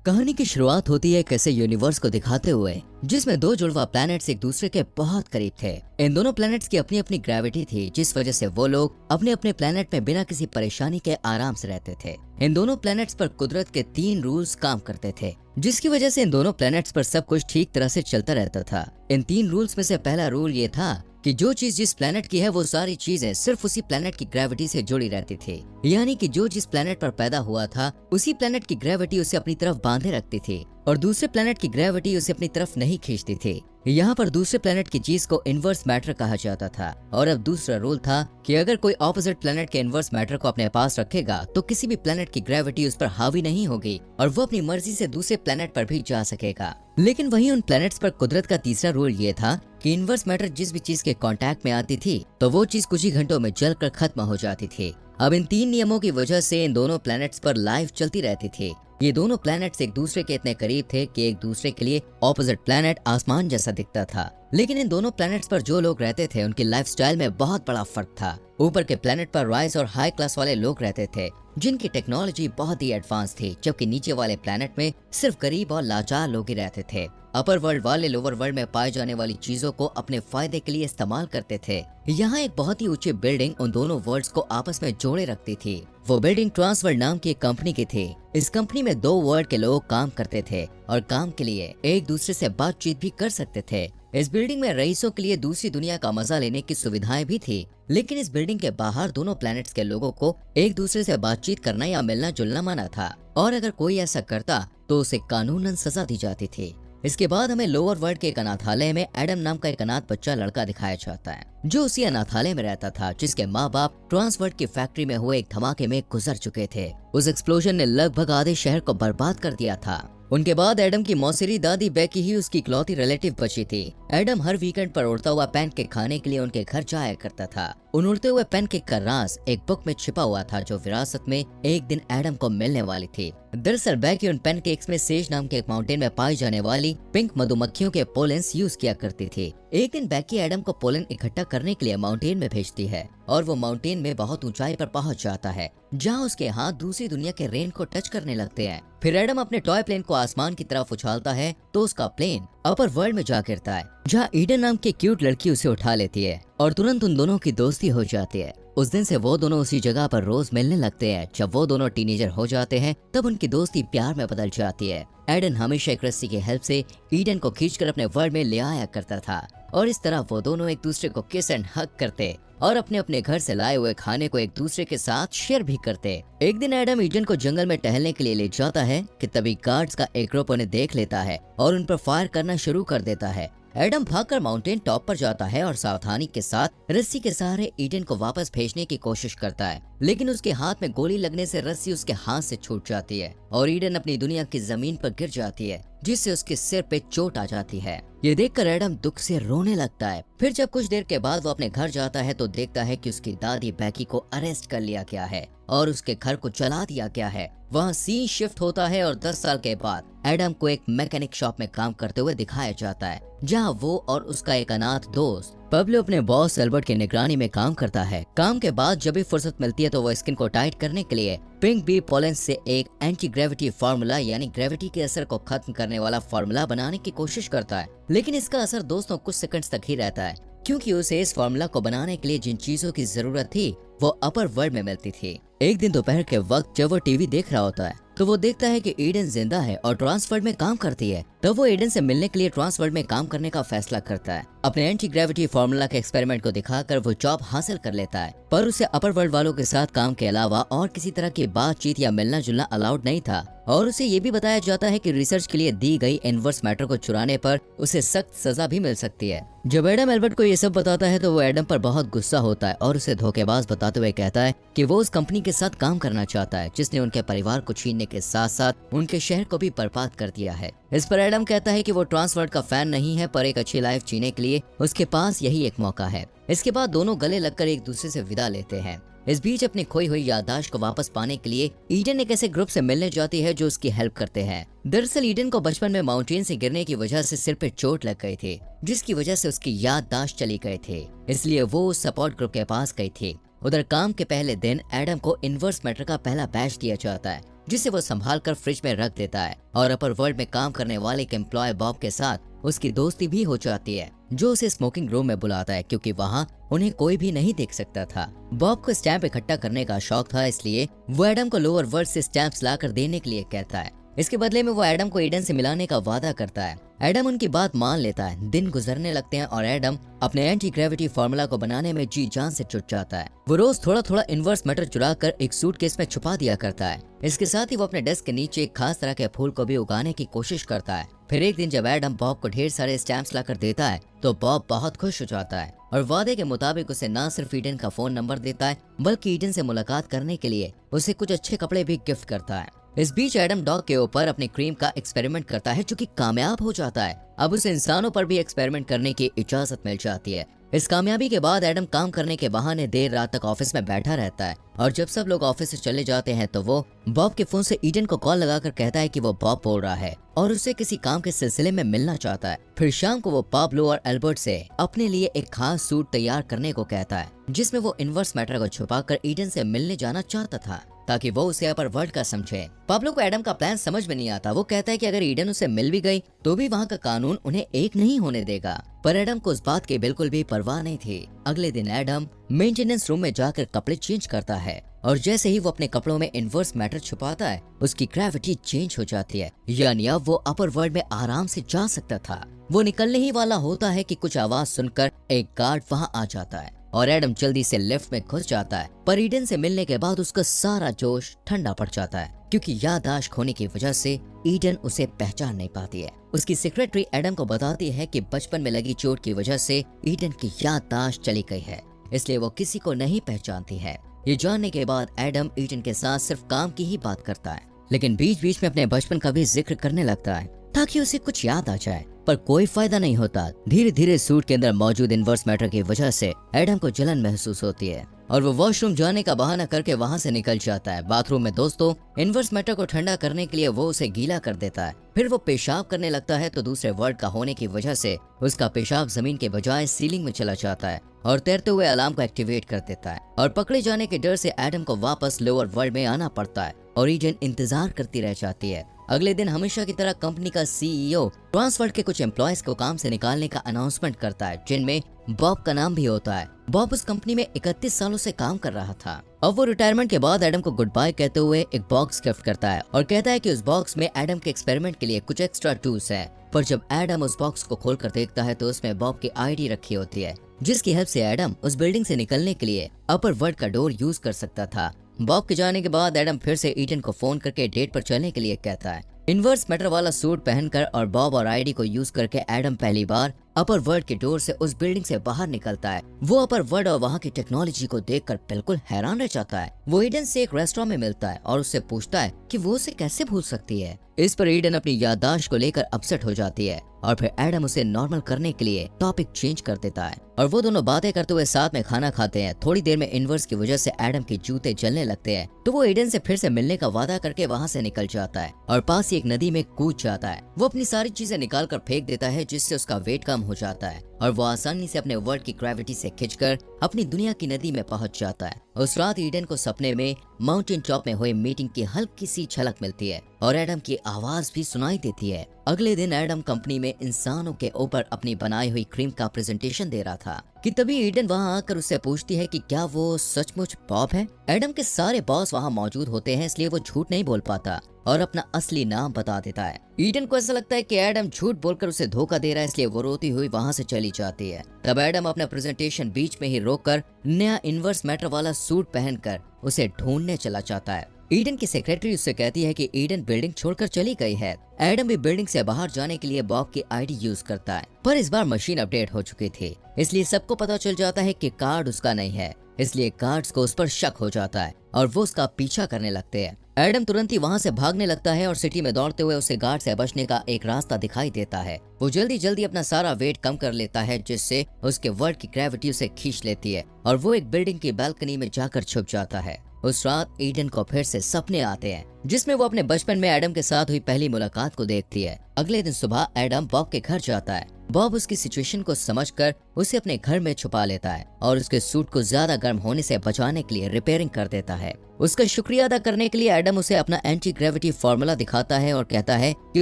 कहानी की शुरुआत होती है एक ऐसे यूनिवर्स को दिखाते हुए जिसमें दो जुड़वा प्लैनेट्स एक दूसरे के बहुत करीब थे। इन दोनों प्लैनेट्स की अपनी अपनी ग्रेविटी थी, जिस वजह से वो लोग अपने अपने प्लैनेट में बिना किसी परेशानी के आराम से रहते थे। इन दोनों प्लैनेट्स पर कुदरत के 3 रूल्स काम करते थे, जिसकी वजह से इन दोनों प्लैनेट्स पर सब कुछ ठीक तरह से चलता रहता था। इन 3 रूल्स में से पहला रूल ये था कि जो चीज जिस प्लेनेट की है वो सारी चीजें सिर्फ उसी प्लेनेट की ग्रेविटी से जुड़ी रहती थी। यानी कि जो जिस प्लेनेट पर पैदा हुआ था उसी प्लेनेट की ग्रेविटी उसे अपनी तरफ बांधे रखती थी और दूसरे प्लेनेट की ग्रेविटी उसे अपनी तरफ नहीं खींचती थी। यहाँ पर दूसरे प्लेनेट की चीज को इनवर्स मैटर कहा जाता था। और अब दूसरा रूल था कि अगर कोई ऑपोजिट प्लेनेट के इनवर्स मैटर को अपने पास रखेगा तो किसी भी प्लेनेट की ग्रेविटी उस पर हावी नहीं होगी और वो अपनी मर्जी से दूसरे प्लेनेट पर भी जा सकेगा। लेकिन वहीं उन प्लैनेट्स पर कुदरत का तीसरा रूल ये था कि इनवर्स मैटर जिस भी चीज के कांटेक्ट में आती थी तो वो चीज कुछ ही घंटों में जलकर खत्म हो जाती थी। अब इन 3 नियमों की वजह से इन दोनों प्लैनेट्स पर लाइफ चलती रहती थी। ये दोनों प्लैनेट्स एक दूसरे के इतने करीब थे कि एक दूसरे के लिए ऑपोजिट प्लैनेट आसमान जैसा दिखता था। लेकिन इन दोनों प्लैनेट्स पर जो लोग रहते थे उनकी लाइफस्टाइल में बहुत बड़ा फर्क था। ऊपर के प्लैनेट पर राइज और हाई क्लास वाले लोग रहते थे जिनकी टेक्नोलॉजी बहुत ही एडवांस थी, जबकि नीचे वाले प्लैनेट में सिर्फ गरीब और लाचार लोग ही रहते थे। अपर वर्ल्ड वाले लोअर वर्ल्ड में पाए जाने वाली चीजों को अपने फायदे के लिए इस्तेमाल करते थे। यहाँ एक बहुत ही ऊंची बिल्डिंग उन दोनों वर्ल्ड्स को आपस में जोड़े रखती थी। वो बिल्डिंग ट्रांसवर्ल्ड नाम की एक कंपनी की थी। इस कंपनी में 2 वर्ल्ड के लोग काम करते थे और काम के लिए एक दूसरे से बातचीत भी कर सकते थे। इस बिल्डिंग में रईसों के लिए दूसरी दुनिया का मजा लेने की सुविधाएं भी थी। लेकिन इस बिल्डिंग के बाहर दोनों प्लैनेट्स के लोगों को एक दूसरे से बातचीत करना या मिलना जुलना मना था और अगर कोई ऐसा करता तो उसे कानूनन सजा दी जाती थी। इसके बाद हमें लोअर वर्ल्ड के एक अनाथालय में एडम नाम का एक अनाथ बच्चा लड़का दिखाया जाता है जो उसी अनाथालय में रहता था, जिसके माँ बाप ट्रांसवर्ल्ड की फैक्ट्री में हुए एक धमाके में गुजर चुके थे। उस एक्सप्लोजन ने लगभग आधे शहर को बर्बाद कर दिया था। उनके बाद एडम की मौसेरी दादी बेकी ही उसकी इकलौती रिलेटिव बची थी। एडम हर वीकेंड पर उड़ता हुआ पैनकेक खाने के लिए उनके घर जाया करता था। उन उड़ते हुए पैनकेक का राज एक बुक में छिपा हुआ था जो विरासत में एक दिन एडम को मिलने वाली थी। दरअसल बेकी उन पैनकेक्स में सेज नाम के एक माउंटेन में पाई जाने वाली पिंक मधुमक्खियों के पोलेंस यूज किया करती थी। एक दिन बेकी एडम को पोलन इकट्ठा करने के लिए माउंटेन में भेजती है और वो माउंटेन में बहुत ऊंचाई पर पहुंच जाता है जहां उसके हाथ दूसरी दुनिया के रेन को टच करने लगते हैं। फिर एडम अपने टॉय प्लेन को आसमान की तरफ उछालता है तो उसका प्लेन अपर वर्ल्ड में जा गिरता है जहां ईडन नाम की क्यूट लड़की उसे उठा लेती है और तुरंत उन दोनों की दोस्ती हो जाती है। उस दिन से वो दोनों उसी जगह पर रोज मिलने लगते हैं। जब वो दोनों टीनेजर हो जाते हैं तब उनकी दोस्ती प्यार में बदल जाती है। एडन हमेशा एक रस्सी की हेल्प से ईडन को खींचकर अपने वर्ल्ड में ले आया करता था और इस तरह वो दोनों एक दूसरे को किस एंड हग करते और अपने अपने घर से लाए हुए खाने को एक दूसरे के साथ शेयर भी करते। एक दिन एडम ईडन को जंगल में टहलने के लिए ले जाता है कि तभी गार्ड्स का एक ग्रुप उन्हें देख लेता है और उन पर फायर करना शुरू कर देता है। एडम भागकर माउंटेन टॉप पर जाता है और सावधानी के साथ रस्सी के सहारे ईडन को वापस भेजने की कोशिश करता है, लेकिन उसके हाथ में गोली लगने से रस्सी उसके हाथ से छूट जाती है और ईडन अपनी दुनिया की जमीन पर गिर जाती है जिससे उसके सिर पे चोट आ जाती है। ये देखकर एडम दुख से रोने लगता है। फिर जब कुछ देर के बाद वो अपने घर जाता है तो देखता है कि उसकी दादी बेकी को अरेस्ट कर लिया गया है और उसके घर को जला दिया गया है। वहाँ सीन शिफ्ट होता है और 10 साल के बाद एडम को एक मैकेनिक शॉप में काम करते हुए दिखाया जाता है जहाँ वो और उसका एक अनाथ दोस्त पब्लो अपने बॉस एल्बर्ट की निगरानी में काम करता है। काम के बाद जब भी फुर्सत मिलती है तो वो स्किन को टाइट करने के लिए पिंक बी पोलेंस से एक एंटी ग्रेविटी फार्मूला यानी ग्रेविटी के असर को खत्म करने वाला फार्मूला बनाने की कोशिश करता है, लेकिन इसका असर दोस्तों कुछ सेकंड्स तक ही रहता है क्योंकि उसे इस फार्मूला को बनाने के लिए जिन चीजों की जरूरत थी वो अपर वर्ल्ड में मिलती थी। एक दिन दोपहर के वक्त जब वो टीवी देख रहा होता है तो वो देखता है कि ईडन जिंदा है और ट्रांसवर्ल्ड में काम करती है। तब वो ईडन से मिलने के लिए ट्रांसवर्ल्ड में काम करने का फैसला करता है। अपने एंटी ग्रेविटी फार्मूला के एक्सपेरिमेंट को दिखाकर वो जॉब हासिल कर लेता है, पर उसे अपर वर्ल्ड वालों के साथ काम के अलावा और किसी तरह की बातचीत या मिलना जुलना अलाउड नहीं था और उसे ये भी बताया जाता है कि रिसर्च के लिए दी गई इनवर्स मैटर को चुराने पर उसे सख्त सजा भी मिल सकती है। जब एडम एल्बर्ट को ये सब बताता है तो वो एडम पर बहुत गुस्सा होता है और उसे धोखेबाज बताते हुए कहता है कि वो उस कंपनी के साथ काम करना चाहता है जिसने उनके परिवार को छीनने के साथ साथ उनके शहर को भी बर्बाद कर दिया है। इस पर एडम कहता है कि वो ट्रांसवर्ल्ड का फैन नहीं है, पर एक अच्छी लाइफ जीने के लिए उसके पास यही एक मौका है। इसके बाद दोनों गले लगकर एक दूसरे से विदा लेते हैं। इस बीच अपनी खोई हुई याददाश्त को वापस पाने के लिए ईडन एक ऐसे ग्रुप से मिलने जाती है जो उसकी हेल्प करते हैं। दरअसल ईडन को बचपन में माउंटेन से गिरने की वजह से सिर पे चोट लग गई थी जिसकी वजह से उसकी याददाश्त चली गई थी, इसलिए वो उस सपोर्ट ग्रुप के पास गई थी। उधर काम के पहले दिन एडम को इनवर्स मैटर का पहला बैच दिया जाता है जिसे वो संभाल कर फ्रिज में रख देता है और अपर वर्ल्ड में काम करने वाले एक एम्प्लॉय बॉब के साथ उसकी दोस्ती भी हो जाती है, जो उसे स्मोकिंग रूम में बुलाता है क्योंकि वहाँ उन्हें कोई भी नहीं देख सकता था। बॉब को स्टैंप इकट्ठा करने का शौक था, इसलिए वो एडम को लोअर वर्ल्ड से स्टैंप्स लाकर देने के लिए कहता है। इसके बदले में वो एडम को ईडन से मिलाने का वादा करता है। एडम उनकी बात मान लेता है। दिन गुजरने लगते हैं और एडम अपने एंटी ग्रेविटी फार्मूला को बनाने में जी जान से जुट जाता है। वो रोज थोड़ा थोड़ा इन्वर्स मैटर चुरा कर एक सूटकेस में छुपा दिया करता है। इसके साथ ही वो अपने डेस्क के नीचे एक खास तरह के फूल को भी उगाने की कोशिश करता है। फिर एक दिन जब एडम बॉब को ढेर सारे स्टैम्प्स लाकर देता है तो बॉब बहुत खुश हो जाता है और वादे के मुताबिक उसे न सिर्फ ईडन का फोन नंबर देता है बल्कि ईडन से मुलाकात करने के लिए उसे कुछ अच्छे कपड़े भी गिफ्ट करता है। इस बीच एडम डॉग के ऊपर अपनी क्रीम का एक्सपेरिमेंट करता है जो कि कामयाब हो जाता है। अब उसे इंसानों पर भी एक्सपेरिमेंट करने की इजाजत मिल जाती है। इस कामयाबी के बाद एडम काम करने के बहाने देर रात तक ऑफिस में बैठा रहता है और जब सब लोग ऑफिस से चले जाते हैं तो वो बॉब के फोन से ईडन को कॉल लगाकर कहता है कि वो बॉब बोल रहा है और उससे किसी काम के सिलसिले में मिलना चाहता है। फिर शाम को वो पाब्लो और एल्बर्ट से अपने लिए एक खास सूट तैयार करने को कहता है जिसमें वो इन्वर्स मैटर को छुपाकर ईडन से मिलने जाना चाहता था ताकि वो उसे अपर वर्ल्ड का समझे। पाब्लो को एडम का प्लान समझ में नहीं आता। वो कहता है कि अगर ईडन उसे मिल भी गई तो भी वहाँ का कानून उन्हें एक नहीं होने देगा, पर एडम को उस बात की बिल्कुल भी परवाह नहीं थी। अगले दिन एडम मेंटेनेंस रूम में जाकर कपड़े चेंज करता है और जैसे ही वो अपने कपड़ों में इन्वर्स मैटर छुपाता है उसकी ग्रेविटी चेंज हो जाती है, यानी अब वो अपर वर्ल्ड में आराम से जा सकता था। वो निकलने ही वाला होता है कि कुछ आवाज सुनकर एक गार्ड वहाँ आ जाता है और एडम जल्दी से लिफ्ट में घुस जाता है। पर ईडन से मिलने के बाद उसका सारा जोश ठंडा पड़ जाता है क्योंकि याददाश्त खोने की वजह से ईडन उसे पहचान नहीं पाती है। उसकी सेक्रेटरी एडम को बताती है कि बचपन में लगी चोट की वजह से ईडन की याददाश्त चली गई है, इसलिए वो किसी को नहीं पहचानती है। ये जानने के बाद एडम ईडन के साथ सिर्फ काम की ही बात करता है, लेकिन बीच बीच में अपने बचपन का भी जिक्र करने लगता है ताकि उसे कुछ याद आ जाए, पर कोई फायदा नहीं होता। धीरे धीरे सूट के अंदर मौजूद इन्वर्स मैटर की वजह से एडम को जलन महसूस होती है और वो वॉशरूम जाने का बहाना करके वहाँ से निकल जाता है। बाथरूम में दोस्तों इन्वर्स मैटर को ठंडा करने के लिए वो उसे गीला कर देता है। फिर वो पेशाब करने लगता है तो दूसरे वर्ल्ड का होने की वजह से उसका पेशाब जमीन के बजाय सीलिंग में चला जाता है और तैरते हुए अलार्म को एक्टिवेट कर देता है और पकड़े जाने के डर से एडम को वापस लोअर वर्ल्ड में आना पड़ता है और ईडन इंतजार करती रह जाती है। अगले दिन हमेशा की तरह कंपनी का सीईओ ट्रांसवर्ल्ड के कुछ एम्प्लॉयज को काम से निकालने का अनाउंसमेंट करता है जिनमें बॉब का नाम भी होता है। बॉब उस कंपनी में 31 सालों से काम कर रहा था। अब वो रिटायरमेंट के बाद एडम को गुड बाय कहते हुए एक बॉक्स गिफ्ट करता है और कहता है कि उस बॉक्स में एडम के एक्सपेरिमेंट के लिए कुछ एक्स्ट्रा टूल्स है। पर जब एडम उस बॉक्स को खोलकर देखता है तो उसमें बॉब की आईडी रखी होती है जिसकी हेल्प से एडम उस बिल्डिंग से निकलने के लिए अपर वर्ल्ड का डोर यूज कर सकता था। बॉब के जाने के बाद एडम फिर से ईडन को फोन करके डेट पर चलने के लिए कहता है। इन्वर्स मैटर वाला सूट पहनकर और बॉब और आईडी को यूज करके एडम पहली बार अपर वर्ल्ड के डोर से उस बिल्डिंग से बाहर निकलता है। वो अपर वर्ल्ड और वहाँ की टेक्नोलॉजी को देखकर बिल्कुल हैरान रह जाता है। वो ईडन से एक रेस्टोरेंट में मिलता है और उससे पूछता है कि वो उसे कैसे भूल सकती है। इस पर ईडन अपनी याददाश्त को लेकर अपसेट हो जाती है और फिर एडम उसे नॉर्मल करने के लिए टॉपिक चेंज कर देता है और वो दोनों बातें करते हुए साथ में खाना खाते हैं। थोड़ी देर में इन्वर्स की वजह से एडम के जूते जलने लगते हैं तो वो ईडन से फिर से मिलने का वादा करके वहाँ से निकल जाता है और पास ही एक नदी में कूद जाता है। वो अपनी सारी चीजें निकाल कर फेंक देता है जिससे उसका वेट कम हो जाता है और वो आसानी से अपने वर्ल्ड की ग्रेविटी से खिंचकर अपनी दुनिया की नदी में पहुंच जाता है। उस रात ईडन को सपने में माउंटेन टॉप में हुई मीटिंग की हल्की सी झलक मिलती है और एडम की आवाज भी सुनाई देती है। अगले दिन एडम कंपनी में इंसानों के ऊपर अपनी बनाई हुई क्रीम का प्रेजेंटेशन दे रहा था कि तभी ईडन वहां आकर उससे पूछती है कि क्या वो सचमुच बॉब है। एडम के सारे बॉस वहां मौजूद होते हैं इसलिए वो झूठ नहीं बोल पाता और अपना असली नाम बता देता है। ईडन को ऐसा लगता है कि एडम झूठ बोलकर उसे धोखा दे रहा है इसलिए वो रोती हुई वहां से चली जाती है। तब एडम अपना प्रेजेंटेशन बीच में ही रोककर नया इन्वर्स मैटर वाला सूट पहनकर उसे ढूंढने चला जाता है। ईडन की सेक्रेटरी उससे कहती है कि ईडन बिल्डिंग छोड़कर चली गई है। एडम भी बिल्डिंग से बाहर जाने के लिए बॉब की आईडी यूज करता है पर इस बार मशीन अपडेट हो चुकी थी इसलिए सबको पता चल जाता है कि कार्ड उसका नहीं है, इसलिए गार्ड्स को उस पर शक हो जाता है और वो उसका पीछा करने लगते हैं। एडम तुरंत ही वहाँ से भागने लगता है और सिटी में दौड़ते हुए उसे गार्ड से बचने का एक रास्ता दिखाई देता है। वो जल्दी जल्दी अपना सारा वेट कम कर लेता है जिससे उसके वर्ल्ड की ग्रेविटी उसे खींच लेती है और वो एक बिल्डिंग की बालकनी में जाकर छुप जाता है। उस रात ईडन को फिर से सपने आते हैं जिसमें वो अपने बचपन में एडम के साथ हुई पहली मुलाकात को देखती है। अगले दिन सुबह एडम बॉब के घर जाता है। बॉब उसकी सिचुएशन को समझकर उसे अपने घर में छुपा लेता है और उसके सूट को ज्यादा गर्म होने से बचाने के लिए रिपेयरिंग कर देता है। उसका शुक्रिया अदा करने के लिए एडम उसे अपना एंटी ग्रेविटी फॉर्मूला दिखाता है और कहता है कि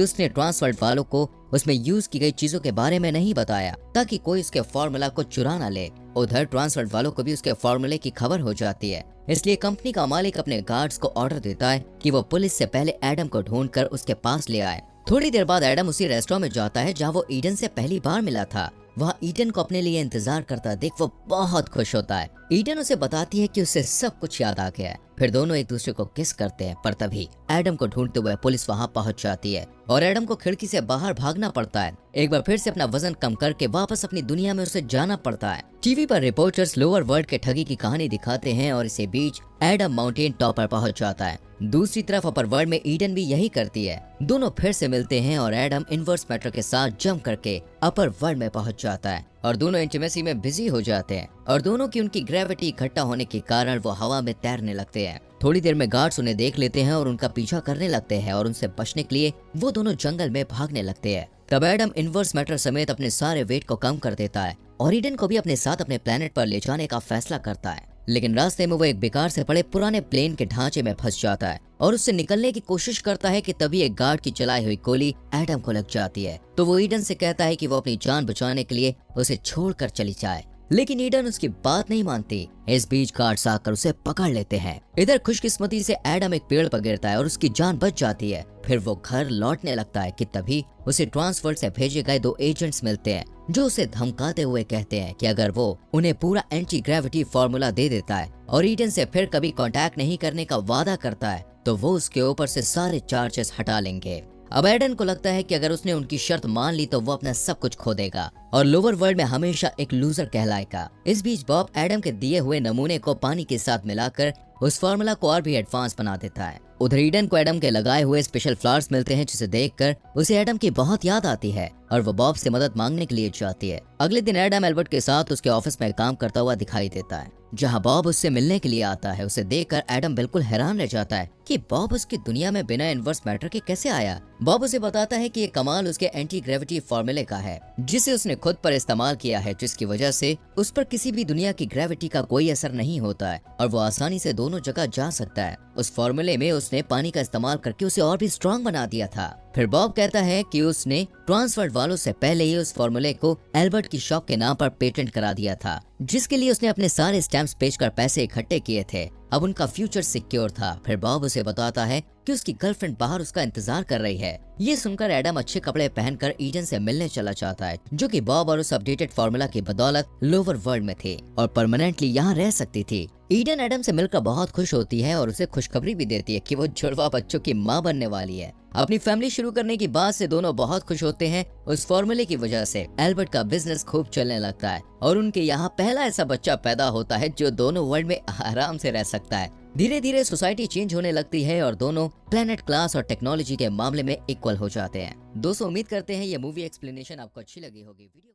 उसने ट्रांसवर्ल्ड वालों को उसमें यूज की गई चीजों के बारे में नहीं बताया ताकि कोई उसके फॉर्मूला को चुरा न ले। उधर ट्रांसवर्ल्ड वालों को भी उसके फॉर्मूले की खबर हो जाती है, इसलिए कंपनी का मालिक अपने गार्ड्स को ऑर्डर देता है कि वो पुलिस से पहले एडम को ढूंढकर उसके पास ले आए। थोड़ी देर बाद एडम उसी रेस्टोरेंट में जाता है जहाँ वो ईडन से पहली बार मिला था। वहाँ ईडन को अपने लिए इंतजार करता देख वो बहुत खुश होता है। ईडन उसे बताती है कि उसे सब कुछ याद आ गया है। फिर दोनों एक दूसरे को किस करते हैं, पर तभी एडम को ढूंढते हुए पुलिस वहाँ पहुँच जाती है और एडम को खिड़की से बाहर भागना पड़ता है। एक बार फिर से अपना वजन कम करके वापस अपनी दुनिया में उसे जाना पड़ता है। टीवी पर रिपोर्टर्स लोअर वर्ल्ड के ठगी की कहानी दिखाते हैं और इसी बीच एडम माउंटेन टॉप पर पहुँच जाता है। दूसरी तरफ अपर वर्ल्ड में ईडन भी यही करती है। दोनों फिर से मिलते हैं और एडम इनवर्स मैटर के साथ जंप करके अपर वर्ल्ड में पहुंच जाता है और दोनों इंटीमेसी में बिजी हो जाते हैं और दोनों की उनकी ग्रेविटी इकट्ठा होने के कारण वो हवा में तैरने लगते हैं। थोड़ी देर में गार्ड्स उन्हें देख लेते हैं और उनका पीछा करने लगते हैं और उनसे बचने के लिए वो दोनों जंगल में भागने लगते हैं। तब एडम इनवर्स मैटर समेत अपने सारे वेट को कम कर देता है और ईडन को भी अपने साथ अपने प्लेनेट पर ले जाने का फैसला करता है। लेकिन रास्ते में वो एक बेकार से पड़े पुराने प्लेन के ढांचे में फंस जाता है और उससे निकलने की कोशिश करता है कि तभी एक गार्ड की चलाई हुई गोली एडम को लग जाती है। तो वो ईडन से कहता है कि वो अपनी जान बचाने के लिए उसे छोड़कर चली जाए, लेकिन ईडन उसकी बात नहीं मानती। इस बीच गार्ड्स आकर उसे पकड़ लेते हैं। इधर खुशकिस्मती से एडम एक पेड़ पर गिरता है और उसकी जान बच जाती है। फिर वो घर लौटने लगता है कि तभी उसे ट्रांसवर्ल्ड से भेजे गए 2 एजेंट्स मिलते हैं जो उसे धमकाते हुए कहते हैं कि अगर वो उन्हें पूरा एंटी ग्रेविटी फॉर्मूला दे देता है और ईडन से फिर कभी कांटेक्ट नहीं करने का वादा करता है तो वो उसके ऊपर से सारे चार्जेस हटा लेंगे। अब एडन को लगता है कि अगर उसने उनकी शर्त मान ली तो वो अपना सब कुछ खो देगा और लोअर वर्ल्ड में हमेशा एक लूजर कहलाएगा। इस बीच बॉब एडम के दिए हुए नमूने को पानी के साथ मिलाकर उस फार्मूला को और भी एडवांस बना देता है। उधर ईडन को एडम के लगाए हुए स्पेशल फ्लावर्स मिलते हैं जिसे देखकर उसे एडम की बहुत याद आती है और वो बॉब से मदद मांगने के लिए जाती है। अगले दिन एडम एल्बर्ट के साथ उसके ऑफिस में काम करता हुआ दिखाई देता है जहां बॉब उससे मिलने के लिए आता है। उसे देखकर एडम बिल्कुल हैरान रह जाता है कि बॉब उसकी दुनिया में बिना इनवर्स मैटर के कैसे आया। बॉब उसे बताता है कि ये कमाल उसके एंटी ग्रेविटी फॉर्मूले का है जिसे उसने खुद पर इस्तेमाल किया है, जिसकी वजह से उस पर किसी भी दुनिया की ग्रेविटी का कोई असर नहीं होता है और वो आसानी से दोनों जगह जा सकता है। उस फॉर्मूले में उसने पानी का इस्तेमाल करके उसे और भी स्ट्रांग बना दिया था। फिर बॉब कहता है कि उसने ट्रांसवर्ल्ड वालों से पहले ही उस फॉर्मूले को एल्बर्ट की शॉप के नाम पर पेटेंट करा दिया था, जिसके लिए उसने अपने सारे स्टैम्प्स बेचकर पैसे इकट्ठे किए थे। अब उनका फ्यूचर सिक्योर था। फिर बॉब उसे बताता है कि उसकी गर्लफ्रेंड बाहर उसका इंतजार कर रही है। ये सुनकर एडम अच्छे कपड़े पहनकर ईडन से मिलने चला जाता है, जो कि बॉब और उस अपडेटेड फॉर्मूला की बदौलत लोअर वर्ल्ड में थी और परमानेंटली यहाँ रह सकती थी। ईडन एडम से मिलकर बहुत खुश होती है और उसे खुशखबरी भी देती है कि वो जुड़वा बच्चों की माँ बनने वाली है। अपनी फैमिली शुरू करने की बात से दोनों बहुत खुश होते हैं। उस फॉर्मूले की वजह से एल्बर्ट का बिजनेस खूब चलने लगता है और उनके यहाँ पहला ऐसा बच्चा पैदा होता है जो दोनों वर्ल्ड में आराम से रह सकता है। धीरे धीरे सोसाइटी चेंज होने लगती है और दोनों प्लेनेट क्लास और टेक्नोलॉजी के मामले में इक्वल हो जाते हैं। दोस्तों, उम्मीद करते हैं ये मूवी एक्सप्लेनेशन आपको अच्छी लगी होगी। वीडियो